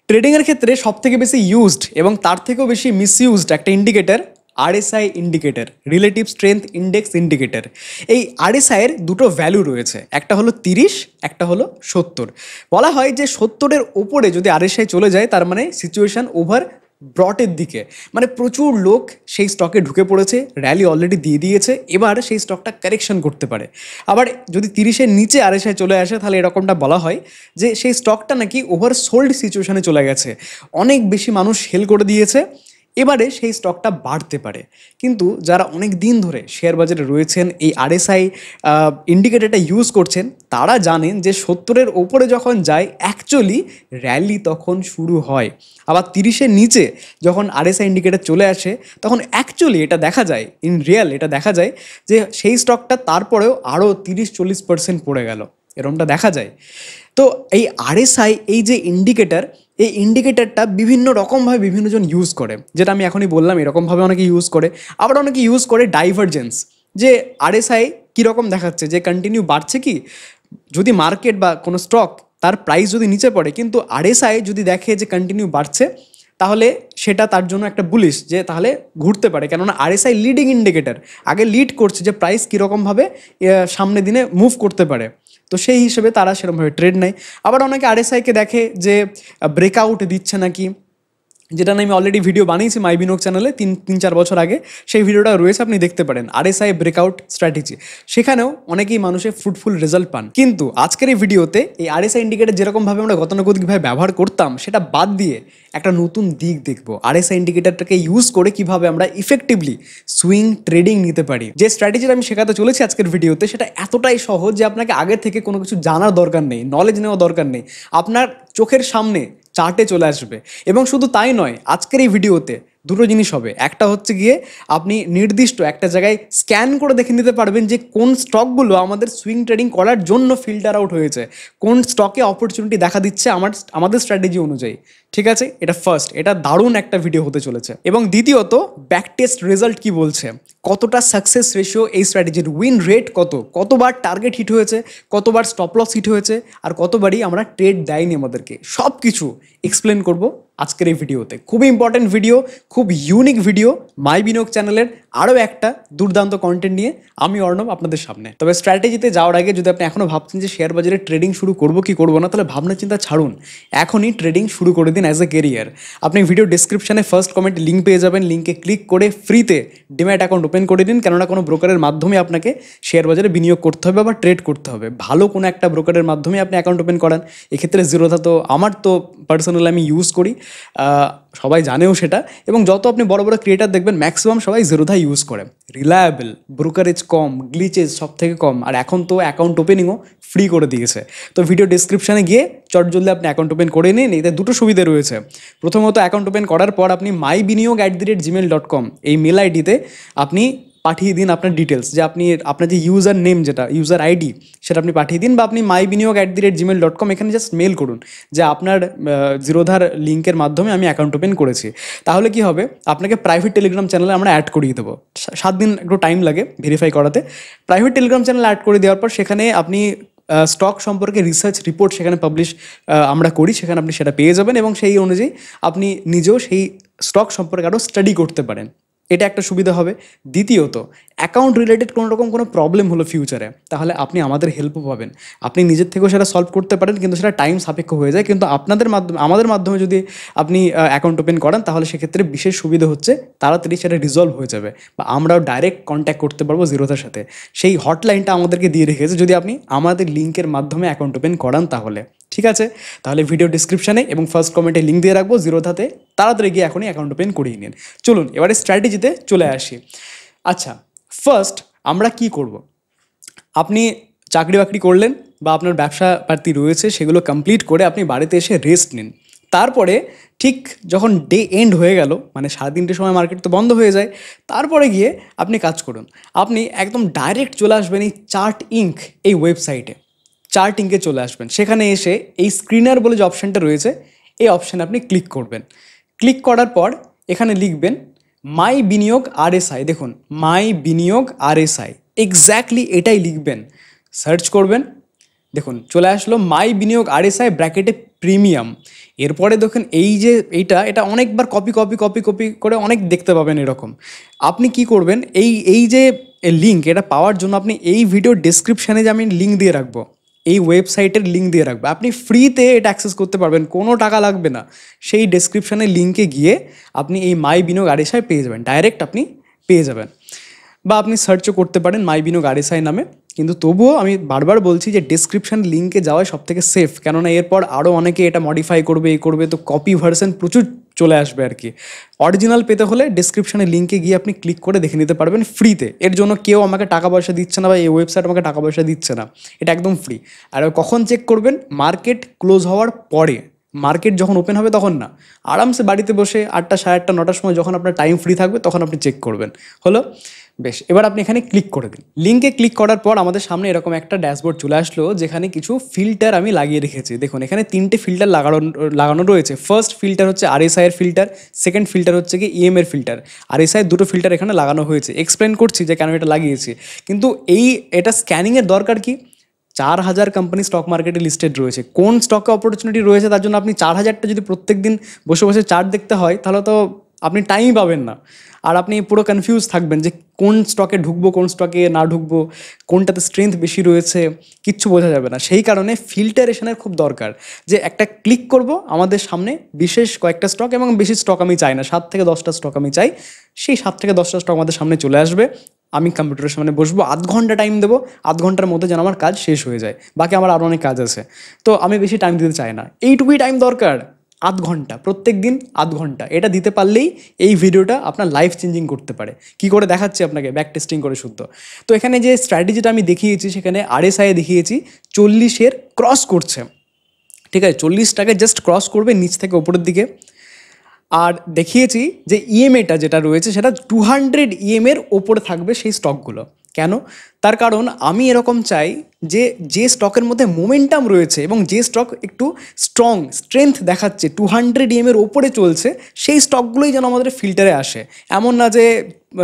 ট্রেডিংয়ের ক্ষেত্রে সবথেকে বেশি ইউজড এবং তার থেকেও বেশি মিসইউজড একটা indicator RSI indicator, relative strength index indicator. এই আরএসআইয়ের দুটো ভ্যালু রয়েছে, একটা হলো 30, একটা হলো 70। বলা হয় যে 70-এর ওপরে যদি আরএসআই চলে যায় তার মানে সিচুয়েশন ওভার ব্রটের দিকে, মানে প্রচুর লোক সেই স্টকে ঢুকে পড়েছে, র্যালি অলরেডি দিয়ে দিয়েছে, এবার সেই স্টকটা কারেকশন করতে পারে। আবার যদি 30-এর নিচে আরএসআই চলে আসে তাহলে এরকমটা বলা হয় যে সেই স্টকটা নাকি ওভার সোল্ড সিচুয়েশনে চলে গেছে, অনেক বেশি মানুষ সেল করে দিয়েছে, এবারে সেই স্টকটা বাড়তে পারে। কিন্তু যারা অনেক দিন ধরে শেয়ার বাজারে রয়েছেন, এই আরএসআই ইন্ডিকেটরটা ইউজ করছেন, তারা জানেন যে 70-এর ওপরে যখন যায় অ্যাকচুয়ালি র্যালি তখন শুরু হয়। আবার 30-এর নিচে যখন আরএসআই ইন্ডিকেটর চলে আসে তখন অ্যাকচুয়ালি এটা দেখা যায়, ইন রিয়েল এটা দেখা যায় যে সেই স্টকটা তারপরেও আরও 30-40% পড়ে গেল, এরকমটা দেখা যায়। তো এই আরএসআই এই যে ইন্ডিকেটর, এই ইন্ডিকেটরটা বিভিন্ন রকমভাবে বিভিন্নজন ইউজ করে, যেটা আমি এখনই বললাম এরকমভাবে অনেকে ইউজ করে। আবার অনেকে ইউজ করে ডাইভারজেন্স, যে আরএসআই কীরকম দেখাচ্ছে, যে কন্টিনিউ বাড়ছে কি, যদি মার্কেট বা কোনো স্টক তার প্রাইস যদি নিচে পড়ে কিন্তু আরএসআই যদি দেখে যে কন্টিনিউ বাড়ছে তাহলে সেটা তার জন্য একটা বুলিশ, যে তাহলে ঘুরতে পারে, কেননা আরএসআই লিডিং ইন্ডিকেটর, আগে লিড করছে যে প্রাইস কীরকমভাবে সামনের দিনে মুভ করতে পারে, তো সেই হিসেবে তারা সেরকমভাবে ট্রেড নেয়। আবার অনেকে আরএসআইকে দেখে যে ব্রেকআউট দিচ্ছে নাকি, যেটা আমি অলরেডি ভিডিও বানিয়েছি মাই বিনোগ চ্যানেলে 3-4 বছর আগে, সেই ভিডিওটা রয়েছে, আপনি দেখতে পারেন আরএসআই ব্রেকআউট স্ট্র্যাটেজি, সেখানেও অনেকেই মানুষের ফ্রুটফুল রেজাল্ট পান। কিন্তু আজকের এই ভিডিওতে এই আরএসআই ইন্ডিকেটর যেরকমভাবে আমরা গতানুগতিকভাবে ব্যবহার করতাম সেটা বাদ দিয়ে একটা নতুন দিক দেখবো, আরএসআই ইন্ডিকেটরটাকে ইউজ করে কিভাবে আমরা ইফেক্টিভলি সুইং ট্রেডিং নিতে পারি। যে স্ট্র্যাটেজিটা আমি শেখাতে চলেছি আজকের ভিডিওতে সেটা এতটাই সহজ যে আপনাকে আগে থেকে কোনো কিছু জানার দরকার নেই, নলেজ নেওয়া দরকার নেই, আপনার চোখের সামনে চার্টে চলে আসবে। এবং শুধু তাই নয়, আজকের এই ভিডিওতে দুটো জিনিস হবে, একটা হচ্ছে গিয়ে আপনি নির্দিষ্ট একটা জায়গায় স্ক্যান করে দেখে নিতে পারবেন যে কোন স্টকগুলো আমাদের সুইং ট্রেডিং করার জন্য ফিল্টার আউট হয়েছে, কোন স্টকে অপরচুনিটি দেখা দিচ্ছে আমাদের স্ট্র্যাটেজি অনুযায়ী। ঠিক আছে, এটা ফার্স্ট, এটা দারুণ একটা ভিডিও হতে চলেছে। এবং দ্বিতীয়ত ব্যাক টেস্ট রেজাল্ট কি বলছে, কতটা সাকসেস রেশিও এই স্ট্র্যাটেজির, উইন রেট কতবার টার্গেট হিট হয়েছে, কতবার স্টপ লস হিট হয়েছে, আর কতবারই আমরা ট্রেড দেয়নি আমাদেরকে, সব কিছু এক্সপ্লেন করব আজকের এই ভিডিওতে। খুবই ইম্পর্টেন্ট ভিডিও, খুব ইউনিক ভিডিও, মাই বিনোগ চ্যানেলের আরও একটা দুর্দান্ত কন্টেন্ট নিয়ে আমি অর্ণব আপনাদের সামনে। তবে স্ট্র্যাটেজিতে যাওয়ার আগে যদি আপনি এখনও ভাবছেন যে শেয়ার বাজারে ট্রেডিং শুরু করবো কি করবো না, তাহলে ভাবনা চিন্তা ছাড়ুন, এখনই ট্রেডিং শুরু করে দিন অ্যাজ এ কেরিয়ার। আপনি ভিডিও ডিসক্রিপশনে ফার্স্ট কমেন্টে লিঙ্ক পেয়ে যাবেন, লিঙ্কে ক্লিক করে ফ্রিতে ডিম্যাট অ্যাকাউন্ট ওপেন করে দিন, কেননা কোনো ব্রোকারের মাধ্যমে আপনাকে শেয়ার বাজারে বিনিয়োগ করতে হবে বা ট্রেড করতে হবে, ভালো কোনো একটা ব্রোকারের মাধ্যমে আপনি অ্যাকাউন্ট ওপেন করান। এক্ষেত্রে জিরোধা তো আমার তো পার্সোনালি আমি ইউজ করি, সবাই জানেও সেটা। এবং যত আপনি বড় বড় ক্রিয়েটার দেখবেন ম্যাক্সিমাম সবাই জিরোধা ইউজ করে, রিলায়েবল, ব্রোকারেজ কম, গ্লিচেস সব থেকে কম, আর এখন তো অ্যাকাউন্ট ওপেনিংও ফ্রি করে দিয়েছে। তো ভিডিও ডিসক্রিপশানে গিয়ে চটজলদি আপনি অ্যাকাউন্ট ওপেন করে নিন। এতে দুটো সুবিধা রয়েছে। প্রথমত, অ্যাকাউন্ট ওপেন করার পর আপনি mybinyog@gmail.com এই মেল আইডিতে আপনি পাঠিয়ে দিন আপনার ডিটেলস, যে আপনি আপনার যে ইউজার নেম, যেটা ইউজার আইডি, সেটা আপনি পাঠিয়ে দিন, বা আপনি mybinyog@gmail.com এখানে জাস্ট মেল করুন যে আপনার জিরোধার লিঙ্কের মাধ্যমে আমি অ্যাকাউন্ট ওপেন করেছি। তাহলে কি হবে, আপনাকে প্রাইভেট টেলিগ্রাম চ্যানেলে আমরা অ্যাড করিয়ে দেবো। 7 দিন একটু টাইম লাগে ভেরিফাই করাতে। প্রাইভেট টেলিগ্রাম চ্যানেলে অ্যাড করে দেওয়ার পর সেখানে আপনি স্টক সম্পর্কে রিসার্চ রিপোর্ট সেখানে পাবলিশ আমরা করি, সেখানে আপনি সেটা পেয়ে যাবেন এবং সেই অনুযায়ী আপনি নিজেও সেই স্টক সম্পর্কে আরও স্টাডি করতে পারেন। এটা একটা সুবিধা হবে। দ্বিতীয়ত, অ্যাকাউন্ট রিলেটেড কোনো প্রবলেম হলো ফিউচারে, তাহলে আপনি আমাদের হেল্পও পাবেন। আপনি নিজের থেকেও সেটা সলভ করতে পারেন, কিন্তু সেটা টাইম সাপেক্ষ হয়ে যায়। কিন্তু আমাদের মাধ্যমে যদি আপনি অ্যাকাউন্ট ওপেন করেন তাহলে সেক্ষেত্রে বিশেষ সুবিধা হচ্ছে তাড়াতাড়ি সেটা রিজলভ হয়ে যাবে, বা আমরাও ডাইরেক্ট কন্ট্যাক্ট করতে পারবো জিরোধার সাথে। সেই হটলাইনটা আমাদেরকে দিয়ে রেখেছে যদি আপনি আমাদের লিঙ্কের মাধ্যমে অ্যাকাউন্ট ওপেন করান তাহলে। ঠিক আছে, তাহলে ভিডিও ডিসক্রিপশানে এবং ফার্স্ট কমেন্টে লিঙ্ক দিয়ে রাখবো জিরোধাতে, তাড়াতাড়ি গিয়ে এখনই অ্যাকাউন্ট ওপেন করিয়ে নিন। চলুন এবারে স্ট্র্যাটেজিতে চলে আসি। আচ্ছা, ফার্স্ট আমরা কি করব, আপনি চাকরি বাকরি করলেন বা আপনার ব্যবসা পাতি রয়েছে, সেগুলো কমপ্লিট করে আপনি বাড়িতে এসে রেস্ট নিন। তারপরে ঠিক যখন ডে এন্ড হয়ে গেল, মানে 3:30 সময় মার্কেট তো বন্ধ হয়ে যায়, তারপরে গিয়ে আপনি কাজ করুন। আপনি একদম ডাইরেক্ট চলে আসবেন এই চার্ট ইঙ্ক এই ওয়েবসাইটে, চার্ট ইঙ্কে চলে আসবেন। সেখানে এসে এই স্ক্রিনার বলে যে অপশানটা রয়েছে, এই অপশানে আপনি ক্লিক করবেন। ক্লিক করার পর এখানে লিখবেন মাই বিনিয়োগ আরএসআই। দেখুন, মাই বিনিয়োগ আরএসআই, এক্স্যাক্টলি এটাই লিখবেন। সার্চ করবেন, দেখুন চলে আসলো মাই বিনিয়োগ আরএসআই ব্র্যাকেটে প্রিমিয়াম। এরপরে দেখুন এই যে এটা অনেকবার কপি কপি কপি কপি করে অনেক দেখতে পাবেন এরকম। আপনি কি করবেন, এই যে লিঙ্ক এটা পাওয়ার জন্য আপনি এই ভিডিও ডেসক্রিপশানে যে আমি লিঙ্ক দিয়ে রাখবো, এই ওয়েবসাইটের লিঙ্ক দিয়ে রাখবো, আপনি ফ্রিতে এটা অ্যাক্সেস করতে পারবেন, কোনো টাকা লাগবে না। সেই ডেসক্রিপশানের লিঙ্কে গিয়ে আপনি এই মাই বিনিয়োগ আরএসআই পেয়ে যাবেন, ডাইরেক্ট আপনি পেয়ে যাবেন। বা আপনি সার্চও করতে পারেন মাই বিনিয়োগ আরএসআই নামে। কিন্তু তবুও আমি বারবার বলছি যে ডেসক্রিপশন লিঙ্কে যাওয়াই সব থেকে সেফ, কেননা এরপর আরও অনেকে এটা মডিফাই করবে, এই করবে, তো কপি ভার্সন প্রচুর চলে আসবে আর কি। অরিজিনাল পেতে হলে ডেসক্রিপশনের লিঙ্কে গিয়ে আপনি ক্লিক করে দেখে নিতে পারবেন ফ্রিতে। এর জন্য কেউ আমাকে টাকা পয়সা দিচ্ছে না বা এই ওয়েবসাইট আমাকে টাকা পয়সা দিচ্ছে না, এটা একদম ফ্রি। আর কখন চেক করবেন? মার্কেট ক্লোজ হওয়ার পরে। মার্কেট যখন ওপেন হবে তখন না, আরামসে বাড়িতে বসে 8টা, 8:30, 9টার সময় যখন আপনার টাইম ফ্রি থাকবে তখন আপনি চেক করবেন। হলো? বেশ, এবার আপনি এখানে ক্লিক করে দিন। লিঙ্কে ক্লিক করার পর আমাদের সামনে এরকম একটা ড্যাশবোর্ড চলে আসলো, যেখানে কিছু ফিল্টার আমি লাগিয়ে রেখেছি। দেখুন এখানে 3টে ফিল্টার লাগানো রয়েছে। ফার্স্ট ফিল্টার হচ্ছে আরএসআই এর ফিল্টার, সেকেন্ড ফিল্টার হচ্ছে কি ইএম এর ফিল্টার। আরএসআই 2টো ফিল্টার এখানে লাগানো হয়েছে। এক্সপ্লেন করছি যে কেন এটা লাগিয়েছি। কিন্তু এটা স্ক্যানিংয়ের দরকার কি? 4000 কোম্পানি স্টক মার্কেটে লিস্টেড রয়েছে। কোন স্টকে অপরচুনিটি রয়েছে তার জন্য আপনি 4000টা যদি প্রত্যেক দিন বসে বসে চার্ট দেখতে হয়, তাহলে তো আপনি টাইমই পাবেন না। আর আপনি পুরো কনফিউজ থাকবেন যে কোন স্টকে ঢুকবো, কোন স্টকে না ঢুকবো, কোনটাতে স্ট্রেংথ বেশি রয়েছে, কিচ্ছু বোঝা যাবে না। সেই কারণে ফিল্টারেশনের খুব দরকার। যে একটা ক্লিক করব, আমাদের সামনে বিশেষ কয়েকটা স্টক, এবং বেশি স্টক আমি চাই না, 7 থেকে 10টা স্টক আমি চাই। সেই 7 থেকে 10টা স্টক আমাদের সামনে চলে আসবে। আমি কম্পিউটারের সামনে বসবো, 0.5 ঘন্টা টাইম দেবো। 0.5 ঘন্টার মধ্যে যেন আমার কাজ শেষ হয়ে যায়। বাকি আমার আরও অনেক কাজ আছে, তো আমি বেশি টাইম দিতে চাই না। এইটুকুই টাইম দরকার, 0.5 ঘন্টা, প্রত্যেক দিন 0.5 ঘন্টা। এটা দিতে পারলেই এই ভিডিওটা আপনার লাইফ চেঞ্জিং করতে পারে। কি করে দেখাচ্ছি আপনাকে, ব্যাক টেস্টিং করে শুদ্ধ। তো এখানে যে স্ট্র্যাটেজিটা আমি দেখিয়েছি, সেখানে আরএসআই দেখিয়েছি 40-এর ক্রস করছে, ঠিক আছে? 40টাকে জাস্ট ক্রস করবে নিচ থেকে ওপরের দিকে। আর দেখিয়েছি যে ইএমএটা যেটা রয়েছে সেটা 200 ইএমের ওপরে থাকবে সেই স্টকগুলো। কেন? তার কারণ আমি এরকম চাই যে স্টকের মধ্যে মোমেন্টাম রয়েছে এবং যে স্টক একটু স্ট্রেংথ দেখাচ্ছে, 200 ইএমের ওপরে চলছে, সেই স্টকগুলোই যেন আমাদের ফিল্টারে আসে। এমন না যে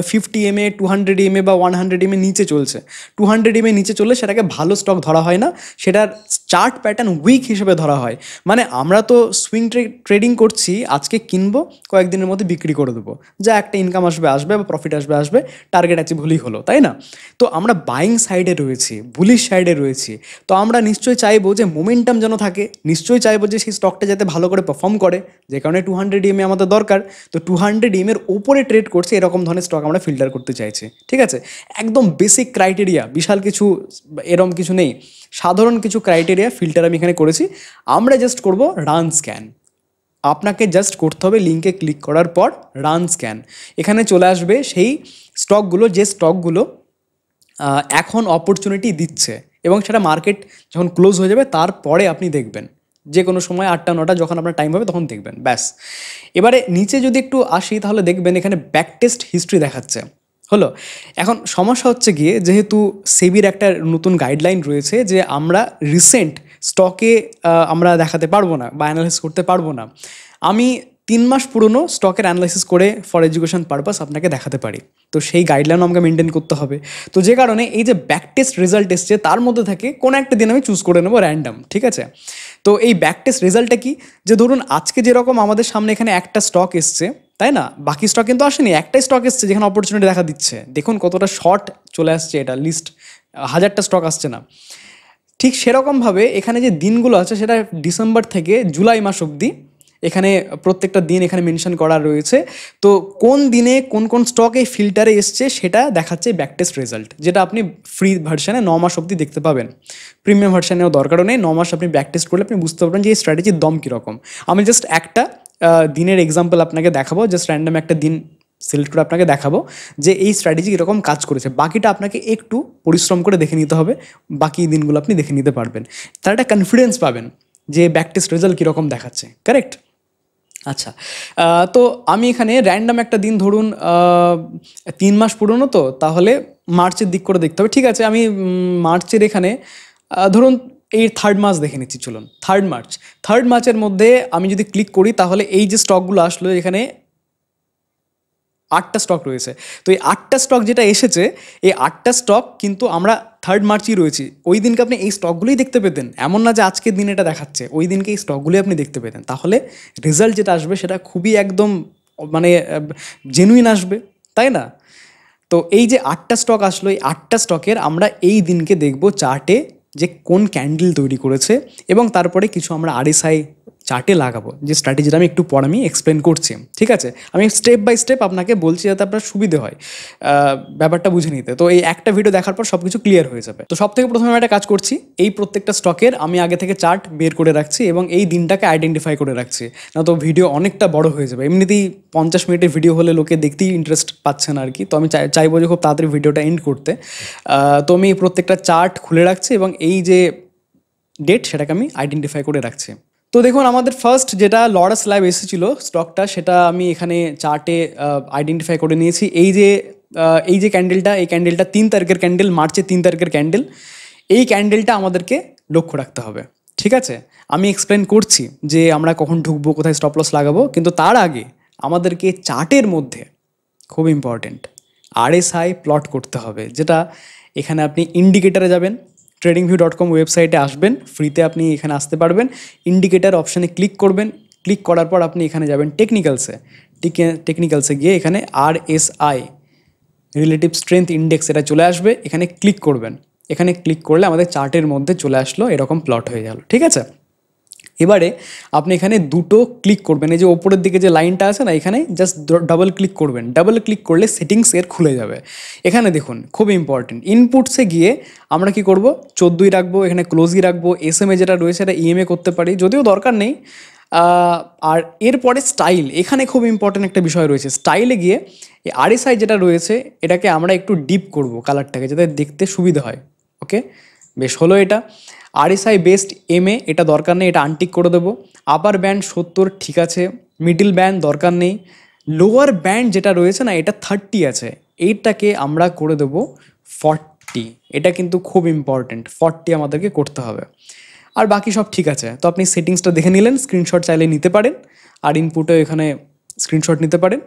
50 ইএমএ, 200 ইএমএ বা 100 ইএমএ নিচে চলছে। 200 ইএমএ নিচে চললে সেটাকে ভালো স্টক ধরা হয় না, সেটার চার্ট প্যাটার্ন উইক হিসেবে ধরা হয়। মানে আমরা তো সুইং ট্রেডিং করছি, আজকে কিনবো, কয়েকদিনের মধ্যে বিক্রি করে দেবো, যা একটা ইনকাম আসবে বা প্রফিট আসবে, টার্গেট অ্যাচিভ হলেই হলো, তাই না? তো আমরা বাইং সাইডে রয়েছি, বুলিশ সাইডে রয়েছি। তো আমরা নিশ্চয়ই চাইবো যে মোমেন্টাম যেন থাকে, নিশ্চয়ই চাইবো যে সেই স্টকটা যাতে ভালো করে পারফর্ম করে, যে কারণে 200 ইএমএ আমাদের দরকার। তো 200 ইএমের ওপরে ট্রেড করছে এরকম ধরনের স্টক আমরা ফিল্টার করতে চাইছি, ঠিক আছে? একদম বেসিক ক্রাইটেরিয়া, বিশাল কিছু এরম কিছু নেই, সাধারণ কিছু ক্রাইটেরিয়া ফিল্টার আমি এখানে করেছি। আমরা জাস্ট করব রান স্ক্যান। আপনাকে জাস্ট করতে হবে লিঙ্কে ক্লিক করার পর রান স্ক্যান। এখানে চলে আসবে সেই স্টকগুলো, যে স্টকগুলো এখন অপরচুনিটি দিচ্ছে, এবং সেটা মার্কেট যখন ক্লোজ হয়ে যাবে তারপরে আপনি দেখবেন, যে কোনো সময় 8টা 9টা যখন আপনার টাইম হবে তখন দেখবেন, ব্যাস। এবারে নিচে যদি একটু আসি তাহলে দেখবেন এখানে ব্যাক টেস্ট হিস্ট্রি দেখাচ্ছে। হলো? এখন সমস্যা হচ্ছে গিয়ে, যেহেতু সেবির একটা নতুন গাইডলাইন রয়েছে যে আমরা রিসেন্ট স্টকে আমরা দেখাতে পারবো না বা অ্যানালাইসিস করতে পারবো না। আমি 3 মাস পুরনো স্টকের অ্যানালাইসিস করে ফর এডুকেশন পারপাস আপনাকে দেখাতে পারি, তো সেই গাইডলাইন আমাকে মেনটেন করতে হবে। তো যে কারণে এই যে ব্যাক টেস্ট রেজাল্ট এসছে, তার মধ্যে থেকে কোনো একটা দিন আমি চুজ করে নেবো র্যান্ডাম, ঠিক আছে? তো এই ব্যাক টেস্ট রেজাল্টটা কি, যে ধরুন আজকে যেরকম আমাদের সামনে এখানে একটা স্টক এসছে, তাই না? বাকি স্টক কিন্তু আসেনি, একটাই স্টক এসছে যেখানে অপরচুনিটি দেখা দিচ্ছে। দেখুন কতটা শর্ট চলে আসছে, এটা লিস্ট 1000টা স্টক আসছে না। ঠিক সেরকমভাবে এখানে যে দিনগুলো আছে সেটা ডিসেম্বর থেকে জুলাই মাস অবধি এখানে প্রত্যেকটা দিন এখানে মেনশন করা রয়েছে। তো কোন দিনে কোন কোন স্টকে ফিল্টারে এসছে সেটা দেখাচ্ছে ব্যাক টেস্ট রেজাল্ট, যেটা আপনি ফ্রি ভার্সানে 9 মাস অবধি দেখতে পাবেন। প্রিমিয়াম ভার্সানেও দরকারও নেই, 9 মাস আপনি ব্যাক টেস্ট করলে আপনি বুঝতে পারবেন যে এই স্ট্র্যাটেজির দম কীরকম। আমি জাস্ট একটা দিনের এক্সাম্পল আপনাকে দেখাবো, জাস্ট র্যান্ডাম একটা দিন সিলেক্ট করে আপনাকে দেখাবো যে এই স্ট্র্যাটেজি কীরকম কাজ করেছে। বাকিটা আপনাকে একটু পরিশ্রম করে দেখে নিতে হবে, বাকি দিনগুলো আপনি দেখে নিতে পারবেন, তার একটা কনফিডেন্স পাবেন যে ব্যাক টেস্ট রেজাল্ট কীরকম দেখাচ্ছে। কারেক্ট? আচ্ছা, তো আমি এখানে র্যান্ডাম একটা দিন, ধরুন 3 মাস পুরনো, তো তাহলে মার্চের দিক করে দেখতে হবে। ঠিক আছে, আমি মার্চের এখানে ধরুন এই 3rd মার্চ দেখে নিচ্ছি, চলুন 3rd মার্চের মধ্যে আমি যদি ক্লিক করি তাহলে এই যে স্টকগুলো আসলো এখানে 8টা স্টক রয়েছে। তো এই 8টা স্টক যেটা এসেছে, এই 8টা স্টক কিন্তু আমরা 3rd মার্চই রয়েছি, ওই দিনকে আপনি এই স্টকগুলোই দেখতে পেতেন, এমন না যে আজকের দিন এটা দেখাচ্ছে, ওই দিনকে এই স্টকগুলোই আপনি দেখতে পেতেন, তাহলে রেজাল্ট যেটা আসবে সেটা খুবই একদম মানে জেনুইন আসবে, তাই না? তো এই যে 8টা স্টক আসলো, এই 8টা স্টকের আমরা এই দিনকে দেখব চার্টে যে কোন ক্যান্ডেল তৈরি করেছে, এবং তারপরে কিছু আমরা আরএসআই চার্টে লাগাবো, যে স্ট্র্যাটেজিটা আমি একটু পরে আমি এক্সপ্লেন করছি, ঠিক আছে? আমি স্টেপ বাই স্টেপ আপনাকে বলছি যাতে আপনার সুবিধে হয় ব্যাপারটা বুঝে নিতে। তো এই একটা ভিডিও দেখার পর সব কিছু ক্লিয়ার হয়ে যাবে। তো সব থেকে প্রথমে আমি একটা কাজ করছি, এই প্রত্যেকটা স্টকের আমি আগে থেকে চার্ট বের করে রাখছি এবং এই দিনটাকে আইডেন্টিফাই করে রাখছি, না তো ভিডিও অনেকটা বড় হয়ে যাবে। এমনিতেই 50 মিনিটের ভিডিও হলে লোকে দেখতেই ইন্টারেস্ট পাচ্ছে না আর কি, তো আমি চাইবো যে খুব তাড়াতাড়ি ভিডিওটা এন্ড করতে। তো আমি এই প্রত্যেকটা চার্ট খুলে রাখছি এবং এই যে ডেট সেটাকে আমি আইডেন্টিফাই করে রাখছি। তো দেখুন, আমাদের ফার্স্ট যেটা লরাস ল্যাব এসেছিল স্টকটা, সেটা আমি এখানে চার্টে আইডেন্টিফাই করে নিয়েছি। এই যে ক্যান্ডেলটা, এই ক্যান্ডেলটা 3 তারিখের ক্যান্ডেল, মার্চের 3 তারিখের ক্যান্ডেল। এই ক্যান্ডেলটা আমাদেরকে লক্ষ্য রাখতে হবে, ঠিক আছে? আমি এক্সপ্লেন করছি যে আমরা কখন ঢুকবো, কোথায় স্টপ লস লাগাবো, কিন্তু তার আগে আমাদেরকে চার্টের মধ্যে খুব ইম্পর্টেন্ট আরএসআই প্লট করতে হবে, যেটা এখানে আপনি ইন্ডিকেটারে যাবেন, tradingview.com ওয়েবসাইটে আসবেন, ফ্রিতে আপনি এখানে আসতে পারবেন, ইন্ডিকেটার অপশানে ক্লিক করবেন, ক্লিক করার পর আপনি এখানে যাবেন টেকনিক্যালসে গিয়ে এখানে আরএসআই রিলেটিভ স্ট্রেংথ ইন্ডেক্স এটা চলে আসবে, এখানে ক্লিক করবেন। এখানে ক্লিক করলে আমাদের চার্টের মধ্যে চলে আসলো, এরকম প্লট হয়ে গেল, ঠিক আছে? এবারে আপনি এখানে দুটো ক্লিক করবেন, এই যে ওপরের দিকে যে লাইনটা আছে না, এখানে জাস্ট ডাবল ক্লিক করবেন। ডাবল ক্লিক করলে সেটিংস এর খুলে যাবে। এখানে দেখুন খুব ইম্পর্টেন্ট, ইনপুটসে গিয়ে আমরা কি করব, 14ই রাখবো, এখানে ক্লোজই রাখবো। এসএমএ যেটা রয়েছে এটা ইএমএ করতে পারি, যদিও দরকার নেই। আর এরপরে স্টাইল, এখানে খুব ইম্পর্টেন্ট একটা বিষয় রয়েছে। স্টাইলে গিয়ে এই আরএসআই যেটা রয়েছে এটাকে আমরা একটু ডিপ করব কালারটাকে, যাতে দেখতে সুবিধা হয়। ওকে, বেশ হলো এটা। আরএসআই বেস্ট এমএ এটা দরকার নেই, এটা আনটিক করে দেবো। আপার ব্যান্ড 70, ঠিক আছে। মিডল ব্যান্ড দরকার নেই। লোয়ার ব্যান্ড যেটা রয়েছে না, এটা 30 আছে, এইটাকে আমরা করে দেবো 40। এটা কিন্তু খুব ইম্পর্টেন্ট, 40 আমাদেরকে করতে হবে। আর বাকি সব ঠিক আছে। তো আপনি সেটিংসটা দেখে নিলেন, স্ক্রিনশট চাইলে নিতে পারেন, আর ইনপুটে এখানে স্ক্রিনশট নিতে পারেন।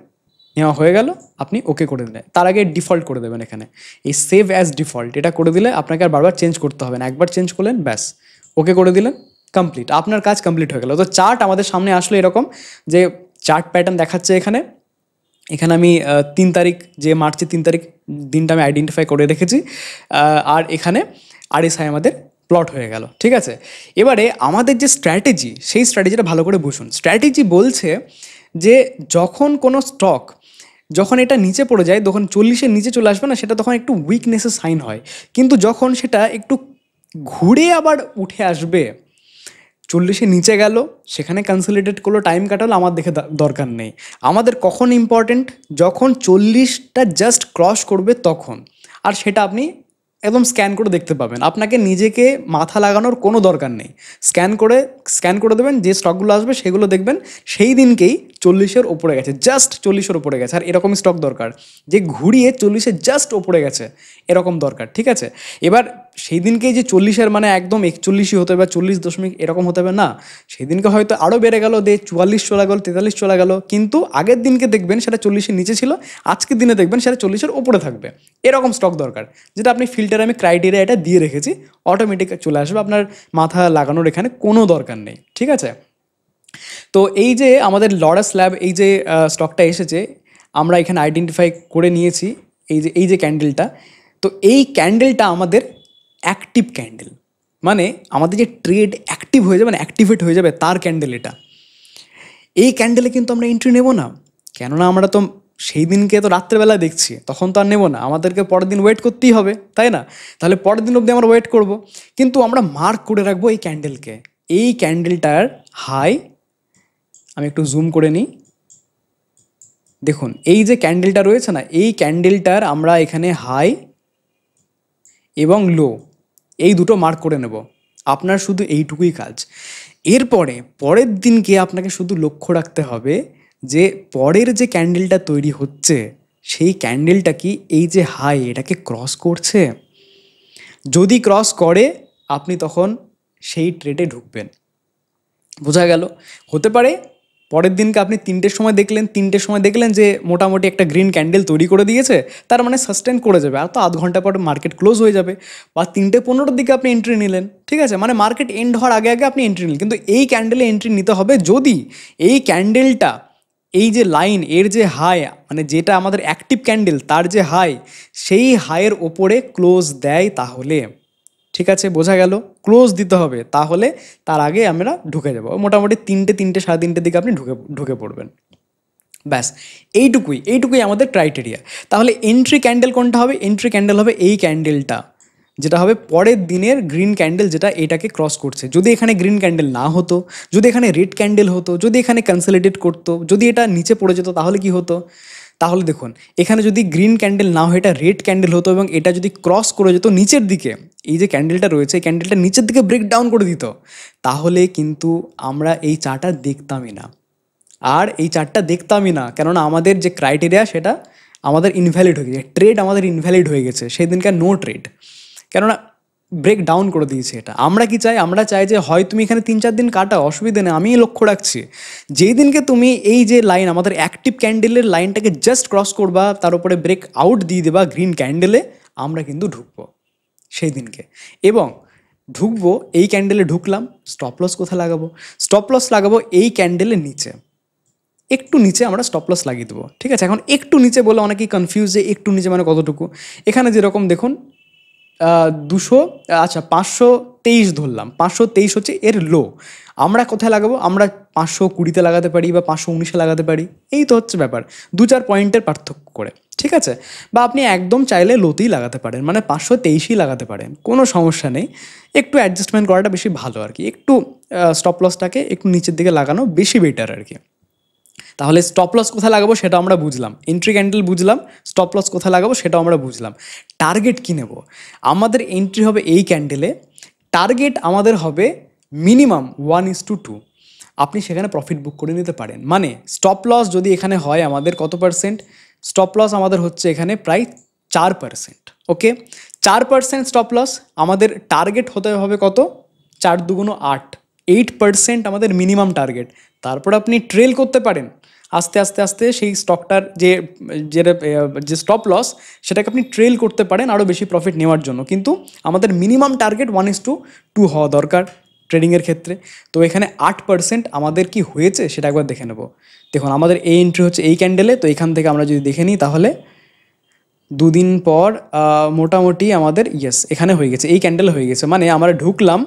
নেওয়া হয়ে গেল, আপনি ওকে করে দিলেন। তার আগে ডিফল্ট করে দেবেন এখানে, এই সেভ অ্যাজ ডিফল্ট এটা করে দিলে আপনাকে আর বারবার চেঞ্জ করতে হবে না, একবার চেঞ্জ করলেন ব্যাস, ওকে করে দিলেন, কমপ্লিট, আপনার কাজ কমপ্লিট হয়ে গেল। তো চার্ট আমাদের সামনে আসলো এরকম, যে চার্ট প্যাটার্ন দেখাচ্ছে এখানে। এখানে আমি 3 তারিখ, যে মার্চের 3 তারিখ দিনটা আমি আইডেন্টিফাই করে রেখেছি, আর এখানে আরএসআই আমাদের প্লট হয়ে গেল, ঠিক আছে? এবারে আমাদের যে স্ট্র্যাটেজি, সেই স্ট্র্যাটেজিটা ভালো করে বুঝুন। স্ট্র্যাটেজি বলছে যে যখন কোনো স্টক, যখন এটা নিচে পড়ে যায়, তখন 40-এর নিচে চলে আসবে না, সেটা তখন একটু উইকনেসের সাইন হয়। কিন্তু যখন সেটা একটু ঘুরে আবার উঠে আসবে, 40-এর নিচে গেল, সেখানে কনসলিডেট করলো, টাইম কাটালো, আমার দেখে দরকার নেই। আমাদের কখন ইম্পর্টেন্ট, যখন 40টা জাস্ট ক্রস করবে তখন। আর সেটা আপনি একদম স্ক্যান করে দেখতে পাবেন, আপনাকে নিজেকে মাথা লাগানোর কোনো দরকার নেই। স্ক্যান করে দেবেন, যে স্টকগুলো আসবে সেগুলো দেখবেন সেই দিনকেই 40-এর ওপরে গেছে, জাস্ট 40-এর ওপরে গেছে, আর এরকমই স্টক দরকার, যে ঘুরিয়ে 40-এর জাস্ট ওপরে গেছে, এরকম দরকার, ঠিক আছে? এবার সেই দিনকেই যে 40-এর মানে একদম 41ই হতে হবে বা 40 এরকম হতে হবে না, সেই দিনকে হয়তো আরও বেড়ে গেল, 44 চলে গেল, 43 চলে গেল, কিন্তু আগের দিনকে দেখবেন সেটা 40-এর নিচে ছিল, আজকের দিনে দেখবেন সেটা 40-এর ওপরে থাকবে, এরকম স্টক দরকার, যেটা আপনি ফিল্টারে আমি ক্রাইটেরিয়া এটা দিয়ে রেখেছি, অটোমেটিক চলে আসবে, আপনার মাথা লাগানোর এখানে কোনো দরকার নেই, ঠিক আছে? তো এই যে আমাদের লরাস ল্যাব, এই যে স্টকটা এসেছে, আমরা এখানে আইডেন্টিফাই করে নিয়েছি, এই যে ক্যান্ডেলটা। তো এই ক্যান্ডেলটা আমাদের অ্যাক্টিভ ক্যান্ডেল, মানে আমাদের যে ট্রেড অ্যাক্টিভ হয়ে যাবে, মানে অ্যাক্টিভেট হয়ে যাবে, তার ক্যান্ডেল এটা। এই ক্যান্ডেলে কিন্তু আমরা এন্ট্রি নেব না, কেননা আমরা তো সেই দিনকে তো রাত্রেবেলা দেখছি, তখন তো আর নেব না, আমাদেরকে পরের দিন ওয়েট করতেই হবে, তাই না? তাহলে পরের দিন অবধি আমরা ওয়েট করব, কিন্তু আমরা মার্ক করে রাখবো এই ক্যান্ডেলকে। এই ক্যান্ডেলটার হাই, আমি একটু জুম করে নিই, দেখুন এই যে ক্যান্ডেলটা রয়েছে না, এই ক্যান্ডেলটার আমরা এখানে হাই এবং লো এই দুটো মার্ক করে নেব। আপনার শুধু এইটুকুই কাজ। এরপরে পরের দিনকে আপনাকে শুধু লক্ষ্য রাখতে হবে যে পরের যে ক্যান্ডেলটা তৈরি হচ্ছে, সেই ক্যান্ডেলটা কি এই যে হাই এটাকে ক্রস করছে। যদি ক্রস করে, আপনি তখন সেই ট্রেডে ঢুকবেন। বোঝা গেল? হতে পারে পরের দিনকে আপনি 3টের সময় দেখলেন, 3টের সময় দেখলেন যে মোটামুটি একটা গ্রিন ক্যান্ডেল তৈরি করে দিয়েছে, তার মানে সাস্টেন করে যাবে, আর তো আধ ঘন্টা পর মার্কেট ক্লোজ হয়ে যাবে। বা 3:15 দিকে আপনি এন্ট্রি নিলেন, ঠিক আছে, মানে মার্কেট এন্ড হওয়ার আগে আগে আপনি এন্ট্রি নিলেন, কিন্তু এই ক্যান্ডেলে এন্ট্রি নিতে হবে যদি এই ক্যান্ডেলটা, এই যে লাইন এর যে হাই, মানে যেটা আমাদের অ্যাক্টিভ ক্যান্ডেল তার যে হাই, সেই হাইয়ের ওপরে ক্লোজ দেয় তাহলে। ঠিক আছে, বোঝা গেল? ক্লোজ দিতে হবে, তাহলে তার আগে আমরা ঢুকে যাব। মোটামুটি 3:00 3:30 3:30 দিকে আপনি ঢুকে ঢুকে পড়বেন। ব্যাস, এইটুকুই আমাদের ক্রাইটেরিয়া। তাহলে এন্ট্রি ক্যান্ডেল কোনটা হবে? এন্ট্রি ক্যান্ডেল হবে এই ক্যান্ডেলটা, যেটা হবে পরের দিনের গ্রিন ক্যান্ডেল, যেটা এটাকে ক্রস করছে। যদি এখানে গ্রিন ক্যান্ডেল না হতো, যদি এখানে রেড ক্যান্ডেল হতো, যদি এখানে কনসলিডেট করতো, যদি এটা নিচে পড়ে যেত, তাহলে কি হতো? তাহলে দেখুন, এখানে যদি গ্রিন ক্যান্ডেল না হয় এটা রেড ক্যান্ডেল হতো, এবং এটা যদি ক্রস করে যেত নিচের দিকে, এই যে ক্যান্ডেলটা রয়েছে এই ক্যান্ডেলটা নিচের দিকে ব্রেক ডাউন করে দিত, তাহলে কিন্তু আমরা এই চার্টটা দেখতামই না। আর এই চার্টটা দেখতামই না, কেননা আমাদের যে ক্রাইটেরিয়া সেটা আমাদের ইনভ্যালিড হয়ে গেছে, ট্রেড আমাদের ইনভ্যালিড হয়ে গেছে সেই দিনকার, নো ট্রেড, কেননা ব্রেক ডাউন করে দিয়েছে এটা। আমরা কি চাই? আমরা চাই যে হয় তুমি এখানে 3-4 দিন কাটা, অসুবিধা নেই, আমি লক্ষ্য রাখছি, যেই দিনকে তুমি এই যে লাইন, আমাদের অ্যাক্টিভ ক্যান্ডেলের লাইনটাকে জাস্ট ক্রস করবা, তার উপরে ব্রেক আউট দিয়ে দেবা গ্রিন ক্যান্ডেলে, আমরা কিন্তু ঢুকবো সেই দিনকে। এবং ঢুকবো, এই ক্যান্ডেলে ঢুকলাম, স্টপ লস কোথায় লাগাবো? স্টপ লস লাগাবো এই ক্যান্ডেলের নিচে, একটু নিচে আমরা স্টপ লস লাগিয়ে দেবো। ঠিক আছে, এখন একটু নিচে বলে অনেকেই কনফিউজ যে একটু নিচে মানে কতটুকু। এখানে যেরকম দেখুন 200, আচ্ছা 523 ধরলাম, 523 হচ্ছে এর লো। আমরা কোথায় লাগাবো? আমরা 520-তে লাগাতে পারি বা 519-এ লাগাতে পারি, এই তো হচ্ছে ব্যাপার, 2-4 পয়েন্টের পার্থক্য করে। ঠিক আছে, বা আপনি একদম চাইলে লোতেই লাগাতে পারেন, মানে 523ই লাগাতে পারেন, কোনো সমস্যা নেই। একটু অ্যাডজাস্টমেন্ট করাটা বেশি ভালো আর কি, একটু স্টপ লসটাকে একটু নিচের দিকে লাগানো বেশি বেটার আর কি। তাহলে স্টপ লস কোথায় লাগাবো সেটা আমরা বুঝলাম, এন্ট্রি ক্যান্ডেল বুঝলাম, স্টপ লস কোথায় লাগাবো সেটাও আমরা বুঝলাম। টার্গেট কী নেব? আমাদের এন্ট্রি হবে এই ক্যান্ডেলে, টার্গেট আমাদের হবে মিনিমাম 1:2। আপনি সেখানে প্রফিট বুক করে নিতে পারেন। মানে স্টপ লস যদি এখানে হয় আমাদের কত পার্সেন্ট? স্টপ লস আমাদের হচ্ছে এখানে প্রায় 4%। ওকে, 4% স্টপ লস, আমাদের টার্গেট হতে হবে কত? 4×2 = 8, 8% আমাদের মিনিমাম টার্গেট। তারপর আপনি ট্রেল করতে পারেন আস্তে আস্তে আস্তে, সেই স্টকটার যে স্টপ লস সেটাকে আপনি ট্রেল করতে পারেন আরও বেশি প্রফিট নেওয়ার জন্য, কিন্তু আমাদের মিনিমাম টার্গেট 1:2 হওয়া দরকার ট্রেডিংয়ের ক্ষেত্রে। তো এখানে 8% আমাদের কি হয়েছে সেটা একবার দেখে নেব। দেখুন, আমাদের এই এন্ট্রি হচ্ছে এই ক্যান্ডেলে, তো এখান থেকে আমরা যদি দেখে নিই তাহলে 2 দিন পর মোটামুটি আমাদের এখানে হয়ে গেছে, এই ক্যান্ডেল হয়ে গেছে। মানে আমরা ঢুকলাম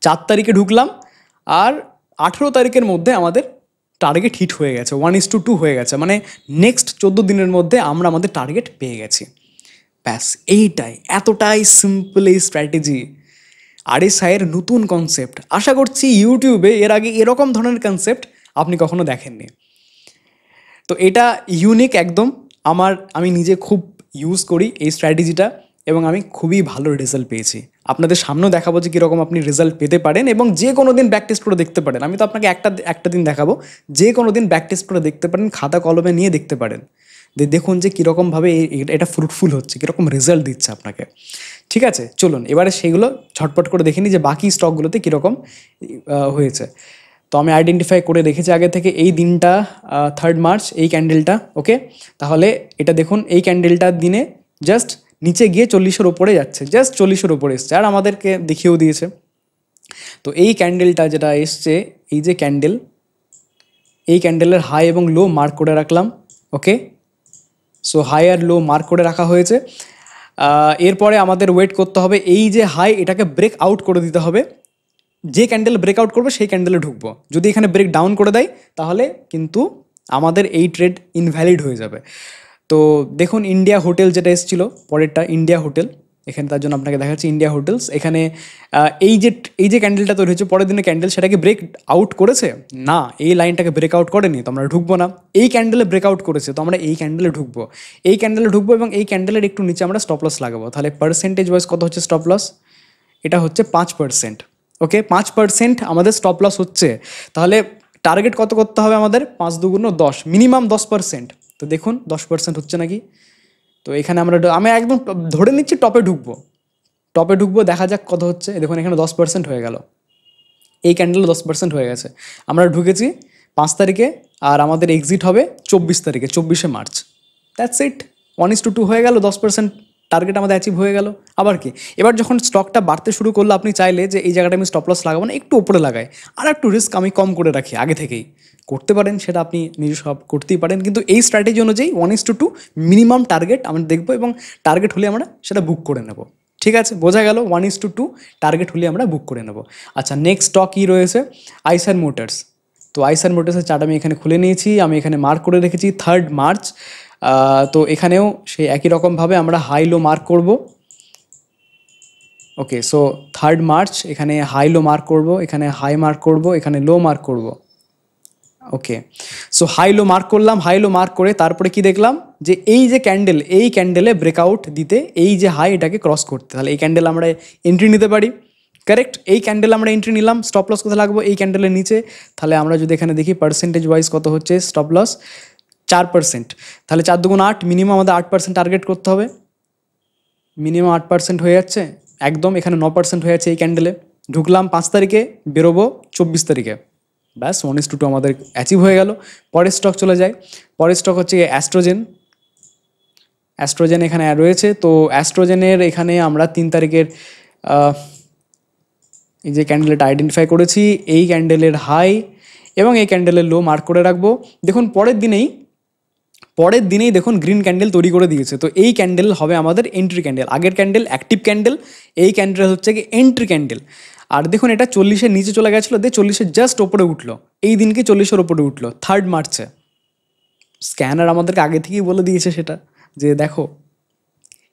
4 তারিখে ঢুকলাম, আর 18 তারিখের মধ্যে আমাদের টার্গেট হিট হয়ে গেছে, 1:2 হয়ে গেছে, মানে নেক্সট 14 দিনের মধ্যে আমরা আমাদের টার্গেট পেয়ে গেছি। ব্যাস, এইটাই, এতটাই সিম্পল এই স্ট্র্যাটেজি। আরএসআইয়ের নতুন কনসেপ্ট, আশা করছি ইউটিউবে এর আগে এরকম ধরনের কনসেপ্ট আপনি কখনো দেখেননি। তো এটা ইউনিক একদম, আমি নিজে খুব ইউজ করি এই স্ট্র্যাটেজিটা, এবং আমি খুবই ভালো রেজাল্ট পেয়েছি। আপনাদের সামনেও দেখাবো যে কীরকম আপনি রেজাল্ট পেতে পারেন, এবং যে কোনো দিন ব্যাক টেস্ট করে দেখতে পারেন। আমি তো আপনাকে একটা দিন দেখাবো, যে কোনো দিন ব্যাক টেস্ট করে দেখতে পারেন, খাতা কলমে নিয়ে দেখতে পারেন, দেখুন যে কীরকমভাবে এটা ফ্রুটফুল হচ্ছে, কীরকম রেজাল্ট দিচ্ছে আপনাকে। ঠিক আছে, চলুন এবারে সেইগুলো ঝটপট করে দেখে নিই যে বাকি স্টকগুলোতে কীরকম হয়েছে। তো আমি আইডেন্টিফাই করে রেখেছি আগে থেকে এই দিনটা, 3 মার্চ, এই ক্যান্ডেলটা। ওকে, তাহলে এটা দেখুন, এই ক্যান্ডেলটার দিনে জাস্ট নিচে গিয়ে 40-এর ওপরে যাচ্ছে, জাস্ট 40-এর ওপরে এসছে, আর আমাদেরকে দেখিয়েও দিয়েছে। তো এই ক্যান্ডেলটা যেটা এসছে, এই যে ক্যান্ডেল, এই ক্যান্ডেলের হাই এবং লো মার্ক করে রাখলাম। ওকে, সো হাই আর লো মার্ক করে রাখা হয়েছে। এরপরে আমাদের ওয়েট করতে হবে, এই যে হাই এটাকে ব্রেক আউট করে দিতে হবে। যে ক্যান্ডেল ব্রেকআউট করবে সেই ক্যান্ডেলে ঢুকবো, যদি এখানে ব্রেক ডাউন করে দেয় তাহলে কিন্তু আমাদের এই ট্রেড ইনভ্যালিড হয়ে যাবে। তো দেখুন, ইন্ডিয়া হোটেল যেটা এসেছিল পরেরটা, ইন্ডিয়া হোটেল, এখানে তার জন্য আপনাকে দেখাচ্ছি ইন্ডিয়া হোটেলস। এখানে এই যে ক্যান্ডেলটা তৈরি হচ্ছে পরের দিনের ক্যান্ডেল, সেটাকে ব্রেক আউট করেছে না, এই লাইনটাকে ব্রেকআউট করেনি, তো আমরা ঢুকবো না। এই ক্যান্ডেলে ব্রেকআউট করেছে, তো আমরা এই ক্যান্ডেলে ঢুকবো, এই ক্যান্ডেলে ঢুকবো, এবং এই ক্যান্ডেলের একটু নিচে আমরা স্টপ লস লাগাবো। তাহলে পার্সেন্টেজ ওয়াইজ কত হচ্ছে স্টপ লস? এটা হচ্ছে 5%। ওকে, 5% আমাদের স্টপ লস হচ্ছে। তাহলে টার্গেট কত করতে হবে আমাদের? 5×2 = 10, মিনিমাম 10%। তো দেখুন 10% হচ্ছে নাকি। তো এখানে আমি একদম ধরে নিচ্ছি টপে ঢুকবো, দেখা যাক কত হচ্ছে। দেখুন এখানে 10% হয়ে গেল, এই ক্যান্ডেলে 10% হয়ে গেছে। আমরা ঢুকেছি 5 তারিখে, আর আমাদের এক্সিট হবে 24 তারিখে, 24শে মার্চ। দ্যাটস ইট, 1:2 হয়ে গেল, 10% টার্গেট আমাদের অ্যাচিভ হয়ে গেল। আবার কি, এবার যখন স্টকটা বাড়তে শুরু করলো, আপনি চাইলে যে এই জায়গাটা আমি স্টপ লস লাগাবো না, একটু উপরে লাগাই, আর একটু রিস্ক আমি কম করে রাখি আগে থেকেই, করতে পারেন, সেটা আপনি নিজে সব করতেই পারেন। কিন্তু এই স্ট্র্যাটেজি অনুযায়ী 1:2 মিনিমাম টার্গেট আমরা দেখবো, এবং টার্গেট হলে আমরা সেটা বুক করে নেব। ঠিক আছে, বোঝা গেল, 1:2 টার্গেট হলে আমরা বুক করে নেব। আচ্ছা, নেক্সট স্টক কী রয়েছে? আইসার মোটরস। তো আইসার মোটরসের চার্ট আমি এখানে খুলে নিয়েছি, আমি এখানে মার্ক করে রেখেছি 3rd মার্চ। তো এখানেও সেই একই রকমভাবে আমরা হাই লো মার্ক করব। ওকে, সো 3rd মার্চ এখানে হাই লো মার্ক করব, এখানে হাই মার্ক করব, এখানে লো মার্ক করব। ওকে, সো হাই লো মার্ক করলাম, হাই লো মার্ক করে তারপরে কি দেখলাম যে এই যে ক্যান্ডেল, এই ক্যান্ডেলে ব্রেকআউট দিতে, এই যে হাই এটাকে ক্রস করতে, তাহলে এই ক্যান্ডেল আমরা এন্ট্রি নিতে পারি। কারেক্ট, এই ক্যান্ডেল আমরা এন্ট্রি নিলাম, স্টপ লস কোথায় লাগবো? এই ক্যান্ডেলের নিচে। তাহলে আমরা যদি এখানে দেখি পার্সেন্টেজ ওয়াইজ কত হচ্ছে স্টপ লস, 4%। তাহলে 4 দুগুণ 8, মিনিমাম আমাদের 8% টার্গেট করতে হবে। মিনিমাম 8% হয়ে যাচ্ছে একদম, এখানে 9% হয়ে যাচ্ছে এই ক্যান্ডেলে। ঢুকলাম 5 তারিখে, বেরোবো 24 তারিখে, ব্যাস 1:2 আমাদের অ্যাচিভ হয়ে গেল। পরের স্টক চলে যায়। পরের স্টক হচ্ছে অ্যাস্ট্রোজেন। অ্যাস্ট্রোজেন এখানে রয়েছে। তো অ্যাস্ট্রোজেনের এখানে আমরা 3 তারিখের এই যে ক্যান্ডেলটা আইডেন্টিফাই করেছি, এই ক্যান্ডেলের হাই এবং এই ক্যান্ডেলের লো মার্ক করে রাখবো। দেখুন পরের দিনেই দেখুন গ্রিন ক্যান্ডেল তৈরি করে দিয়েছে। তো এই ক্যান্ডেল হবে আমাদের এন্ট্রি ক্যান্ডেল। আগের ক্যান্ডেল অ্যাক্টিভ ক্যান্ডেল, এই ক্যান্ডেল হচ্ছে কি এন্ট্রি ক্যান্ডেল। আর দেখুন এটা 40-এর নিচে চলে গেছিলো, 40-এর জাস্ট ওপরে উঠলো, এই দিনকে 40-এর ওপরে উঠলো 3rd মার্চে। স্ক্যানার আমাদেরকে আগে থেকেই বলে দিয়েছে সেটা, যে দেখো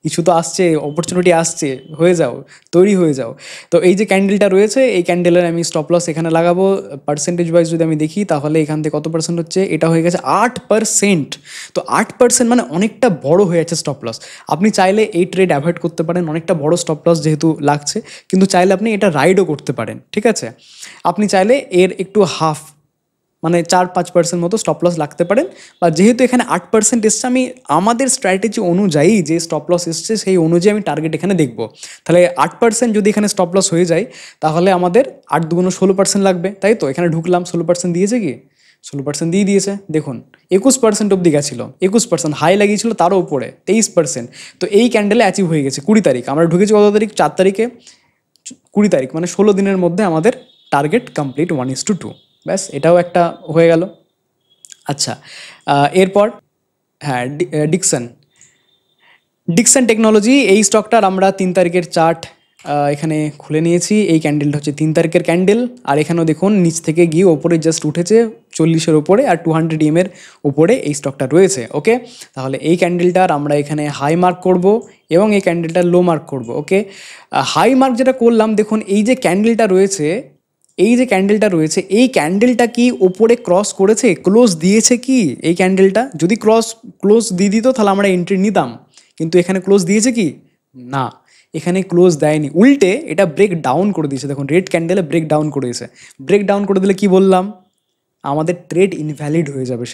কিছু তো আসছে, অপরচুনিটি আসছে, হয়ে যাও, তৈরি হয়ে যাও। তো এই যে ক্যান্ডেলটা রয়েছে, এই ক্যান্ডেলের আমি স্টপ লস এখানে লাগাবো। পার্সেন্টেজ ওয়াইজ যদি আমি দেখি, তাহলে এখান থেকে কত পার্সেন্ট হচ্ছে, এটা হয়ে গেছে 8%। তো 8% মানে অনেকটা বড় হয়ে যাচ্ছে স্টপ লস। আপনি চাইলে এই ট্রেড অ্যাভয়েড করতে পারেন, অনেকটা বড় স্টপ লস যেহেতু লাগছে, কিন্তু চাইলে আপনি এটা রাইডও করতে পারেন। ঠিক আছে, আপনি চাইলে এর একটু হাফ, মানে 4-5% মতো স্টপ লস লাগতে পারেন। বা যেহেতু এখানে 8% এসছে, আমি আমাদের স্ট্র্যাটেজি অনুযায়ী যে স্টপ লস এসছে সেই অনুযায়ী আমি টার্গেট এখানে দেখব। তাহলে 8% যদি এখানে স্টপ লস হয়ে যায়, তাহলে আমাদের 8 দুগুণ 16% লাগবে, তাই তো? এখানে ঢুকলাম, 16% দিয়েছে কি? 16% দিয়ে দিয়েছে। দেখুন 21% অব্দি গেছিলো, 21% হাই লাগিয়েছিল, তারও উপরে 23%। তো এই ক্যান্ডেলে অ্যাচিভ হয়ে গেছে 20 তারিখ। আমরা ঢুকেছি কত তারিখ? 4 তারিখে। 20 তারিখ মানে 16 দিনের মধ্যে আমাদের টার্গেট কমপ্লিট 1:2। ব্যাস, এটাও একটা হয়ে গেল। আচ্ছা, এরপর হ্যাঁ, ডিকসন টেকনোলজি, এই স্টকটার আমরা 3 তারিখের চার্ট এখানে খুলে নিয়েছি। এই ক্যান্ডেলটা হচ্ছে 3 তারিখের ক্যান্ডেল, আর এখানেও দেখুন নিচ থেকে গিয়ে ওপরে জাস্ট উঠেছে 40-এর ওপরে, আর 200 EM-এর উপরে এই স্টকটা রয়েছে। ওকে, তাহলে এই ক্যান্ডেলটার আমরা এখানে হাই মার্ক করব এবং এই ক্যান্ডেলটার লো মার্ক করব। ওকে, হাই মার্ক যেটা করলাম, দেখুন এই যে ক্যান্ডেলটা রয়েছে, এই ক্যান্ডেলটা কি ওপরে ক্রস করেছে, ক্লোজ দিয়েছে কি? এই ক্যান্ডেলটা যদি ক্লোজ দিয়ে দিত, তাহলে আমরা এন্ট্রি নিতাম, কিন্তু এখানে ক্লোজ দিয়েছে কি? না, এখানে ক্লোজ দেয়নি, উল্টে এটা ব্রেক ডাউন করে দিয়েছে। দেখুন রেড ক্যান্ডেলে ব্রেক ডাউন করেছে। ব্রেক ডাউন করে দিলে কি বললাম, আমাদের ট্রেড ইনভ্যালিড হয়ে যাবে।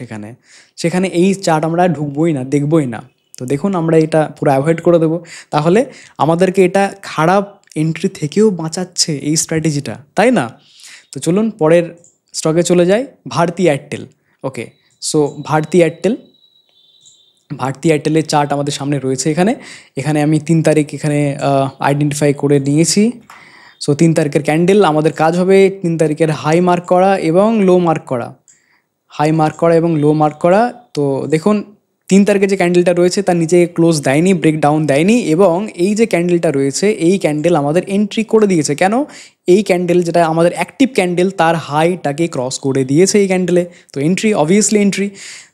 সেখানে এই চার্ট আমরা ঢুকবোই না, দেখবোই না। তো দেখুন আমরা এটা পুরো অ্যাভয়েড করে দেবো। তাহলে আমাদেরকে এটা খারাপ এন্ট্রি থেকেও বাঁচাচ্ছে এই স্ট্র্যাটেজিটা, তাই না? তো চলুন পরের স্টকে চলে যাই, ভারতী এয়ারটেল। ওকে, সো ভারতী এয়ারটেলের চার্ট আমাদের সামনে রয়েছে। এখানে আমি 3 তারিখ এখানে আইডেন্টিফাই করে নিয়েছি। সো 3 তারিখের ক্যান্ডেল, আমাদের কাজ হবে 3 তারিখের হাই মার্ক করা এবং লো মার্ক করা, তো দেখুন 3 তারিখে যে ক্যান্ডেলটা রয়েছে তার নিচে ক্লোজ দেয়নি, ব্রেকডাউন দেয়নি, এবং এই যে ক্যান্ডেলটা রয়েছে এই ক্যান্ডেল আমাদের এন্ট্রি করে দিয়েছে। কেন? এই ক্যান্ডেল যেটা আমাদের অ্যাক্টিভ ক্যান্ডেল, তার হাইটাকে ক্রস করে দিয়েছে এই ক্যান্ডেলে, তো এন্ট্রি, অবভিয়াসলি এন্ট্রি।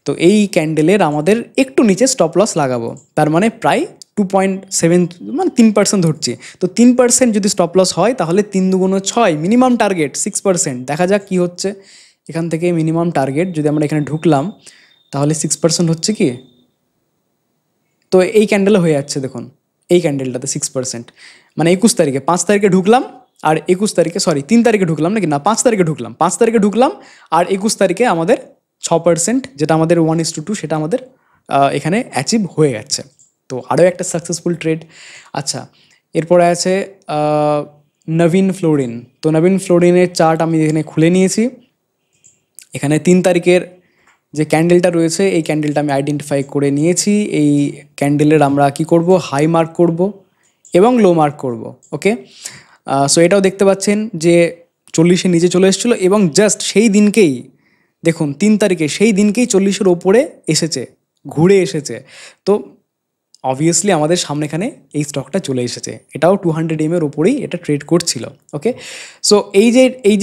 তো এই ক্যান্ডেলের আমাদের একটু নিচে স্টপ লস লাগাবো, তার মানে প্রায় 2.7, মানে 3% ধরছি। তো 3% যদি স্টপ লস হয়, তাহলে 3 দুগুণ 6, মিনিমাম টার্গেট 6%। দেখা যাক কি হচ্ছে এখান থেকে। মিনিমাম টার্গেট যদি আমরা এখানে ঢুকলাম, তাহলে 6% হচ্ছে কি? তো এই ক্যান্ডেলে হয়ে যাচ্ছে, দেখুন এই ক্যান্ডেলটাতে 6%, মানে 21 তারিখে, 5 তারিখে ঢুকলাম আর 21 তারিখে, 3 তারিখে ঢুকলাম নাকি না, 5 তারিখে ঢুকলাম, আর 21 তারিখে আমাদের 6%, যেটা আমাদের 1:2, সেটা আমাদের এখানে অ্যাচিভ হয়ে যাচ্ছে। তো আরও একটা সাকসেসফুল ট্রেড। আচ্ছা, এরপরে আছে নবীন ফ্লোরিন। তো নবীন ফ্লোরিনের চার্ট আমি এখানে খুলে নিয়েছি। এখানে 3 তারিখের যে ক্যান্ডেলটা রয়েছে এই ক্যান্ডেলটা আমি আইডেন্টিফাই করে নিয়েছি। এই ক্যান্ডেলের আমরা কি করব, হাই মার্ক করব এবং লো মার্ক করব। ওকে, সো এটাও দেখতে পাচ্ছেন যে 40-এর নিচে চলে এসেছিলো এবং জাস্ট সেই দিনকেই দেখুন 3 তারিখে সেই দিনকেই 40-এর ওপরে এসেছে, ঘুরে এসেছে। তো অবভিয়াসলি আমাদের সামনে এখানে এই স্টকটা চলে এসেছে, এটাও 200 এর ওপরেই এটা ট্রেড করছিল। ওকে, সো এই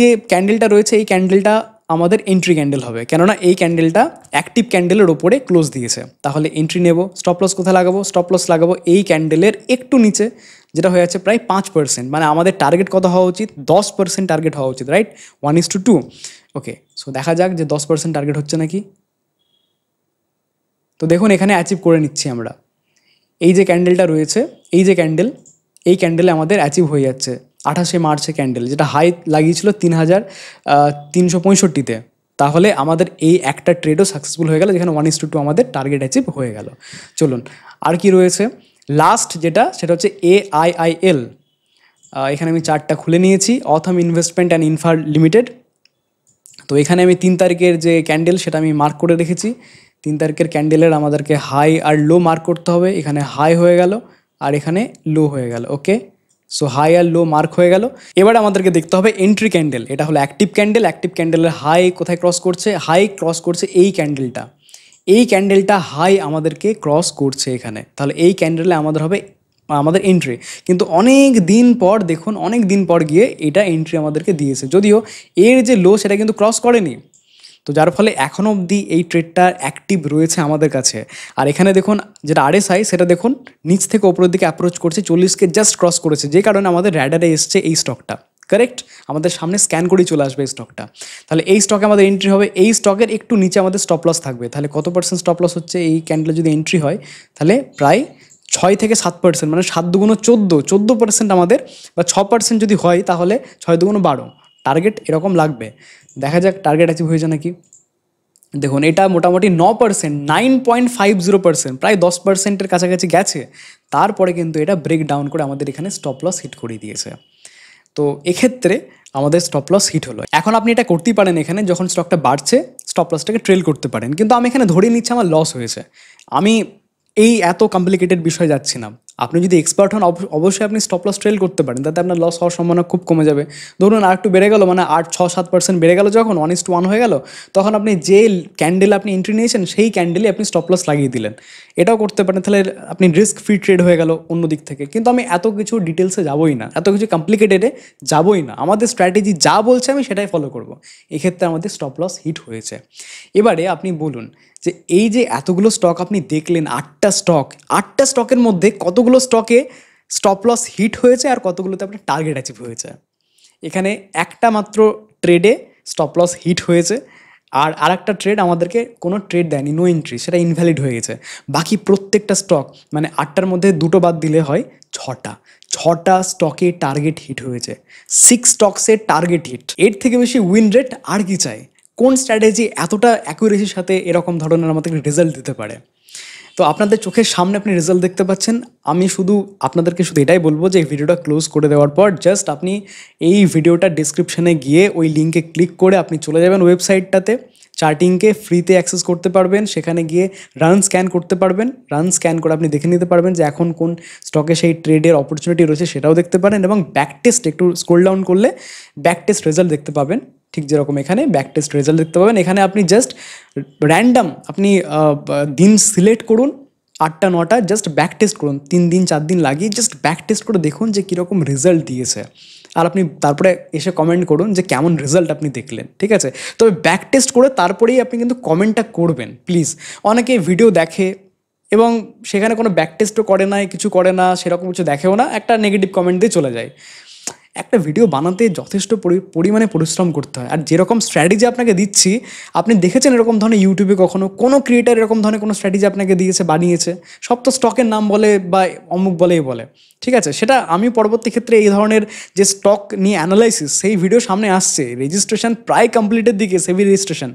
যে ক্যান্ডেলটা রয়েছে এই ক্যান্ডেলটা আমাদের এন্ট্রি ক্যান্ডেল হবে, কেননা এই ক্যান্ডেলটা অ্যাক্টিভ ক্যান্ডেলের ওপরে ক্লোজ দিয়েছে। তাহলে এন্ট্রি নেব, স্টপ লস কোথায় লাগাবো, স্টপ লস লাগাবো এই ক্যান্ডেলের একটু নিচে, যেটা হয়ে যাচ্ছে প্রায় 5%। মানে আমাদের টার্গেট কত হওয়া উচিত, 10% টার্গেট হওয়া উচিত, রাইট, 1:2। ওকে, সো দেখা যাক যে 10% টার্গেট হচ্ছে নাকি। তো দেখুন এখানে অ্যাচিভ করে নিচ্ছি আমরা। এই যে ক্যান্ডেলটা রয়েছে, এই যে ক্যান্ডেল, এই ক্যান্ডেলে আমাদের অ্যাচিভ হয়ে যাচ্ছে 28শে মার্চে ক্যান্ডেল, যেটা হাই লাগিয়েছিল 3365-তে। তাহলে আমাদের এই একটা ট্রেডও সাকসেসফুল হয়ে গেল, যেখানে 1:2 আমাদের টার্গেট অ্যাচিভ হয়ে গেল। চলুন আর কি রয়েছে লাস্ট যেটা, সেটা হচ্ছে AIIL। এখানে আমি চার্টটা খুলে নিয়েছি, autumn investment and infra limited. তো এখানে আমি 3 তারিখের যে ক্যান্ডেল সেটা আমি মার্ক করে রেখেছি। 3 তারিখের ক্যান্ডেলের আমাদেরকে হাই আর লো মার্ক করতে হবে। এখানে হাই হয়ে গেল আর এখানে লো হয়ে গেল। ওকে, সো হাই আর লো মার্ক হয়ে গেল। এবারে আমাদেরকে দেখতে হবে এন্ট্রি ক্যান্ডেল, এটা হলো অ্যাক্টিভ ক্যান্ডেল। অ্যাক্টিভ ক্যান্ডেলের হাই কোথায় ক্রস করছে, হাই ক্রস করছে এই ক্যান্ডেলটা, এই ক্যান্ডেলটা হাই আমাদেরকে ক্রস করছে এখানে। তাহলে এই ক্যান্ডেলে আমাদের হবে আমাদের এন্ট্রি। কিন্তু অনেক দিন পর দেখুন, অনেক দিন পর গিয়ে এটা এন্ট্রি আমাদেরকে দিয়েছে, যদিও এর যে লো সেটা কিন্তু ক্রস করেনি। তো যার ফলে এখনও অবধি এই ট্রেডটা অ্যাক্টিভ রয়েছে আমাদের কাছে। আর এখানে দেখুন যেটা RSI সেটা দেখুন নিচ থেকে ওপরের দিকে অ্যাপ্রোচ করছে, 40কে জাস্ট ক্রস করেছে, যে কারণে আমাদের র্যাডারে এসছে এই স্টকটা। কারেক্ট, আমাদের সামনে স্ক্যান করেই চলে আসবে এই স্টকটা। তাহলে এই স্টকে আমাদের এন্ট্রি হবে, এই স্টকের একটু নিচে আমাদের স্টপ লস থাকবে। তাহলে কত % স্টপ লস হচ্ছে এই ক্যান্ডেলে যদি এন্ট্রি হয়, তাহলে প্রায় 6-7%, মানে 7 দুগুণ 14% আমাদের, বা 6% যদি হয় তাহলে 6 দুগুণ 12 টার্গেট এরকম লাগবে। দেখা যাক টার্গেট অ্যাচিভ হয়ে যায় নাকি। দেখুন এটা মোটামুটি 9%, 9.50%, প্রায় 10%-এর কাছাকাছি গেছে। তারপরে কিন্তু এটা ব্রেক ডাউন করে আমাদের এখানে স্টপ লস হিট করে দিয়েছে। তো এক্ষেত্রে আমাদের স্টপ লস হিট হলো। এখন আপনি এটা করতেই পারেন, এখানে যখন স্টকটা বাড়ছে স্টপ লসটাকে ট্রেল করতে পারেন, কিন্তু আমি এখানে ধরে নিচ্ছি আমার লস হয়েছে। আমি এই এত কমপ্লিকেটেড বিষয় যাচ্ছি না। আপনি যদি এক্সপার্ট হন অবশ্যই আপনি স্টপ লস ট্রেল করতে পারেন, তাতে আপনার লস হওয়ার সম্ভাবনা খুব কমে যাবে। ধরুন আর একটু বেড়ে গেল, মানে 8-6-7% বেড়ে গেল, যখন 1:1 হয়ে গেল, তখন আপনি যে ক্যান্ডেলে আপনি এন্ট্রি নিয়েছেন সেই ক্যান্ডেলে আপনি স্টপ লস লাগিয়ে দিলেন, এটাও করতে পারেন। তাহলে আপনি রিস্ক ফ্রি ট্রেড হয়ে গেল অন্য দিক থেকে। কিন্তু আমি এত কিছু ডিটেলসে যাবোই না, এত কিছু কমপ্লিকেটেডে যাবোই না। আমাদের স্ট্র্যাটেজি যা বলছে আমি সেটাই ফলো করব। এক্ষেত্রে আমাদের স্টপ লস হিট হয়েছে। এবারে আপনি বলুন যে এই যে এতগুলো স্টক আপনি দেখলেন, 8টা স্টকের মধ্যে কতগুলো স্টকে স্টপ লস হিট হয়েছে আর কতগুলোতে আপনার টার্গেট অ্যাচিভ হয়েছে। এখানে একটা মাত্র ট্রেডে স্টপ লস হিট হয়েছে, আর আরেকটা ট্রেড আমাদেরকে কোনো ট্রেড দেয়নি, নো এন্ট্রি, সেটা ইনভ্যালিড হয়ে গেছে। বাকি প্রত্যেকটা স্টক, মানে 8টার মধ্যে 2টো বাদ দিলে হয় 6টা স্টকে টার্গেট হিট হয়েছে। 6 স্টকসের টার্গেট হিট, এর থেকে বেশি উইন রেট আর কি চাই? কোন স্ট্র্যাটেজি এতটা অ্যাকুরেসির সাথে এরকম ধরনের আমাদেরকে রেজাল্ট দিতে পারে? তো আপনাদের চোখের সামনে আপনি রেজাল্ট দেখতে পাচ্ছেন। আমি আপনাদেরকে শুধু এটাই বলবো যে এই ভিডিওটা ক্লোজ করে দেওয়ার পর জাস্ট আপনি এই ভিডিওটা ডিসক্রিপশনে গিয়ে ওই লিঙ্কে ক্লিক করে আপনি চলে যাবেন ওয়েবসাইটটাতে, চার্টিংকে ফ্রিতে অ্যাক্সেস করতে পারবেন। সেখানে গিয়ে রান স্ক্যান করতে পারবেন, রান স্ক্যান করে আপনি দেখে নিতে পারবেন যে এখন কোন স্টকে সেই ট্রেডের অপরচুনিটি রয়েছে সেটাও দেখতে পারেন, এবং ব্যাক টেস্ট একটু স্ক্রল ডাউন করলে ব্যাক টেস্ট রেজাল্ট দেখতে পাবেন। ঠিক যেরকম এখানে ব্যাক টেস্ট রেজাল্ট দেখতে পাবেন। এখানে আপনি জাস্ট র্যান্ডাম আপনি দিন সিলেক্ট করুন, 8টা 9টা, জাস্ট ব্যাক টেস্ট করুন, 3 দিন 4 দিন লাগিয়ে জাস্ট ব্যাক টেস্ট করে দেখুন যে কীরকম রেজাল্ট দিয়েছে। আর আপনি তারপরে এসে কমেন্ট করুন যে কেমন রেজাল্ট আপনি দেখলেন, ঠিক আছে? তবে ব্যাক টেস্ট করে তারপরেই আপনি কিন্তু কমেন্টটা করবেন প্লিজ। অনেকে ভিডিও দেখে এবং সেখানে কোনো ব্যাক টেস্টও করে না, কিছু করে না, সেরকম কিছু দেখেও না, একটা নেগেটিভ কমেন্ট দিয়ে চলে যায়। একটা ভিডিও বানাতে যথেষ্ট পরিমাণে পরিশ্রম করতে হয়। আর যেরকম স্ট্র্যাটেজি আপনাকে দিচ্ছি, আপনি দেখেছেন এরকম ধরনের ইউটিউবে কখনো কোনো ক্রিয়েটার এরকম ধরনের কোনো স্ট্র্যাটেজি আপনাকে দিয়েছে, বানিয়েছে? সব তো স্টকের নাম বলে বা অমুক বলেই বলে, ঠিক আছে? সেটা আমি পরবর্তী ক্ষেত্রে এই ধরনের যে স্টক নিয়ে অ্যানালাইসিস, সেই ভিডিও সামনে আসছে। রেজিস্ট্রেশন প্রায় কমপ্লিটের দিকে, সেবি রেজিস্ট্রেশন,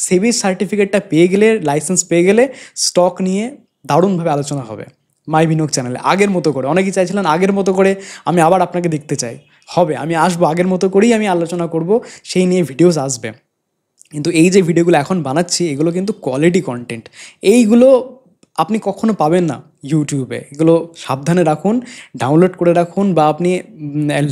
সেবির সার্টিফিকেটটা পেয়ে গেলে, লাইসেন্স পেয়ে গেলে স্টক নিয়ে দারুণভাবে আলোচনা হবে মাই বিনিয়োগ চ্যানেলে, আগের মতো করে। অনেকেই চাইছিলেন আগের মতো করে আমি আবার আপনাকে দেখতে চাই, হবে, আমি আসবো, আগের মতো করেই আমি আলোচনা করব, সেই নিয়ে ভিডিওস আসবে। কিন্তু এই যে ভিডিওগুলো এখন বানাচ্ছি এগুলো কিন্তু কোয়ালিটি কন্টেন্ট। এইগুলো আপনি কখনো পাবেন না ইউটিউবে। এগুলো সাবধানে রাখুন, ডাউনলোড করে রাখুন, বা আপনি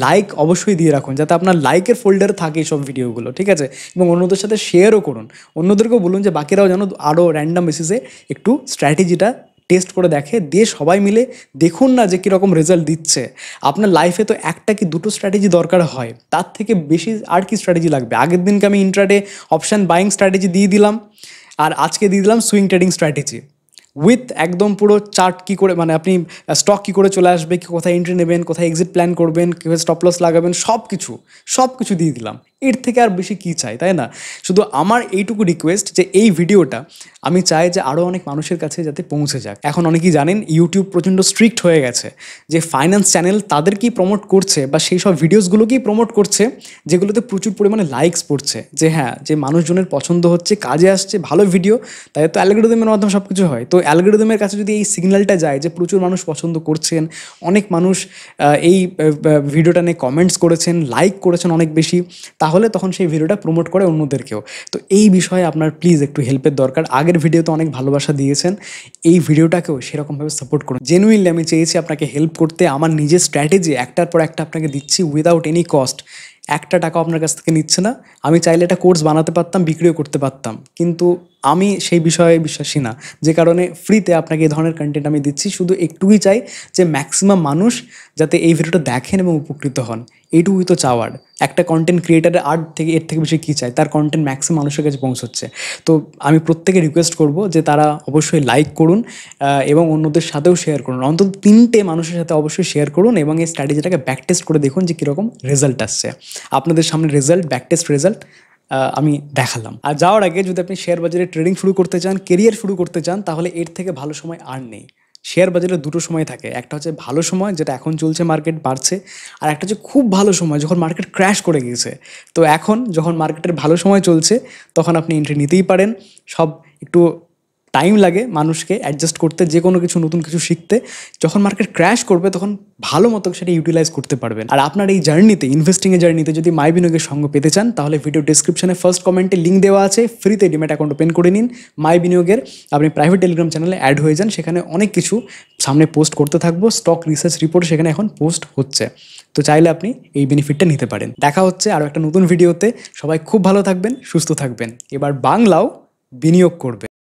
লাইক অবশ্যই দিয়ে রাখুন যাতে আপনার লাইকের ফোল্ডারে থাকে এইসব ভিডিওগুলো, ঠিক আছে? এবং অন্যদের সাথে শেয়ারও করুন, অন্যদেরকেও বলুন যে বাকিরাও যেন আরও র্যান্ডম বেসিসে একটু স্ট্র্যাটেজিটা টেস্ট করে দেখে, দিয়ে সবাই মিলে দেখুন না যে কীরকম রেজাল্ট দিচ্ছে। আপনার লাইফে তো একটা কি দুটো স্ট্র্যাটেজি দরকার হয়, তার থেকে বেশি আর কি স্ট্র্যাটেজি লাগবে? আগের দিনকে আমি ইন্ট্রাডে অপশান বাইং স্ট্র্যাটেজি দিয়ে দিলাম, আর আজকে দিয়ে দিলাম সুইং ট্রেডিং স্ট্র্যাটেজি উইথ একদম পুরো চার্ট কী করে, মানে আপনি স্টক কী করে চলে আসবে, কোথায় এন্ট্রি নেবেন, কোথায় এক্সিট প্ল্যান করবেন, কীভাবে স্টপ লস লাগাবেন, সব কিছু দিয়ে দিলাম। এর থেকে আর বেশি কী চাই, তাই না? শুধু আমার এইটুকু রিকোয়েস্ট যে এই ভিডিওটা আমি চাই যে আরও অনেক মানুষের কাছে যাতে পৌঁছে যাক। এখন অনেকেই জানেন ইউটিউব প্রচণ্ড স্ট্রিক্ট হয়ে গেছে, যে ফাইন্যান্স চ্যানেল তাদেরকেই প্রমোট করছে বা সেই সব ভিডিওসগুলোকেই প্রমোট করছে যেগুলোতে প্রচুর পরিমাণে লাইকস পড়ছে, যে হ্যাঁ যে মানুষজনের পছন্দ হচ্ছে, কাজে আসছে, ভালো ভিডিও, তাই তো অ্যালগরিদমের মাধ্যমে সব কিছু হয়। তো অ্যালগরিদমের কাছে যদি এই সিগন্যালটা যায় যে প্রচুর মানুষ পছন্দ করছেন, অনেক মানুষ এই ভিডিওটা নিয়ে কমেন্টস করেছেন, লাইক করেছেন অনেক বেশি, তাহলে তখন সেই ভিডিওটা প্রমোট করে অন্যদেরকেও। তো এই বিষয়ে আপনার প্লিজ একটু হেল্পের দরকার। আগের ভিডিওতে অনেক ভালোবাসা দিয়েছেন, এই ভিডিওটাকেও সেরকমভাবে সাপোর্ট করুন। জেনুইনলি আমি চেয়েছি আপনাকে হেল্প করতে, আমার নিজের স্ট্র্যাটেজি একটার পর একটা আপনাকে দিচ্ছি উইদাউট এনি কস্ট। একটা টাকা আপনার কাছ থেকে নিচ্ছে না। আমি চাইলে একটা কোর্স বানাতে পারতাম, বিক্রিও করতে পারতাম, কিন্তু আমি সেই বিষয়ে বিশ্বাসী না, যে কারণে ফ্রিতে আপনাকে এই ধরনের কন্টেন্ট আমি দিচ্ছি। শুধু একটুকুই চাই যে ম্যাক্সিমাম মানুষ যাতে এই ভিডিওটা দেখেন এবং উপকৃত হন, এইটুকুই তো চাওয়ার। একটা কন্টেন্ট ক্রিয়েটারের এর থেকে বেশি কী চায়? তার কন্টেন্ট ম্যাক্সিমাম মানুষের কাছে পৌঁছচ্ছে। তো আমি প্রত্যেকে রিকোয়েস্ট করব যে তারা অবশ্যই লাইক করুন এবং অন্যদের সাথেও শেয়ার করুন। অন্তত 3টে মানুষের সাথে অবশ্যই শেয়ার করুন এবং এই স্ট্র্যাটেজিটাকে ব্যাক টেস্ট করে দেখুন যে কীরকম রেজাল্ট আসছে। আপনাদের সামনে ব্যাক টেস্ট রেজাল্ট আমি দেখালাম। আর যাওয়ার আগে যদি আপনি শেয়ার বাজারে ট্রেডিং শুরু করতে চান, কেরিয়ার শুরু করতে চান, তাহলে এর থেকে ভালো সময় আর নেই। শেয়ার বাজারে দুটো সময় থাকে, একটা হচ্ছে ভালো সময় যেটা এখন চলছে, মার্কেট বাড়ছে, আর একটা হচ্ছে খুব ভালো সময় যখন মার্কেট ক্র্যাশ করে গিয়েছে। তো এখন যখন মার্কেটের ভালো সময় চলছে তখন আপনি এন্ট্রি নিতেই পারেন। সব একটু টাইম লাগে মানুষকে অ্যাডজাস্ট করতে, যে কোনো কিছু নতুন কিছু শিখতে। যখন মার্কেট ক্র্যাশ করবে তখন ভালো মতো সেটা ইউটিলাইজ করতে পারবেন। আর আপনার এই জার্নিতে, ইনভেস্টিংয়ের জার্নিতে যদি মাই বিনিয়োগের সঙ্গ পেতে চান, তাহলে ভিডিও ডিসক্রিপশনে ফার্স্ট কমেন্টে লিঙ্ক দেওয়া আছে, ফ্রিতে ডিম্যাট অ্যাকাউন্ট ওপেন করে নিন মাই বিনিয়োগের। আপনি প্রাইভেট টেলিগ্রাম চ্যানেলে অ্যাড হয়ে যান, সেখানে অনেক কিছু সামনে পোস্ট করতে থাকবো। স্টক রিসার্চ রিপোর্ট সেখানে এখন পোস্ট হচ্ছে, তো চাইলে আপনি এই বেনিফিটটা নিতে পারেন। দেখা হচ্ছে আরও একটা নতুন ভিডিওতে। সবাই খুব ভালো থাকবেন, সুস্থ থাকবেন। এবার বাংলাও বিনিয়োগ করবেন।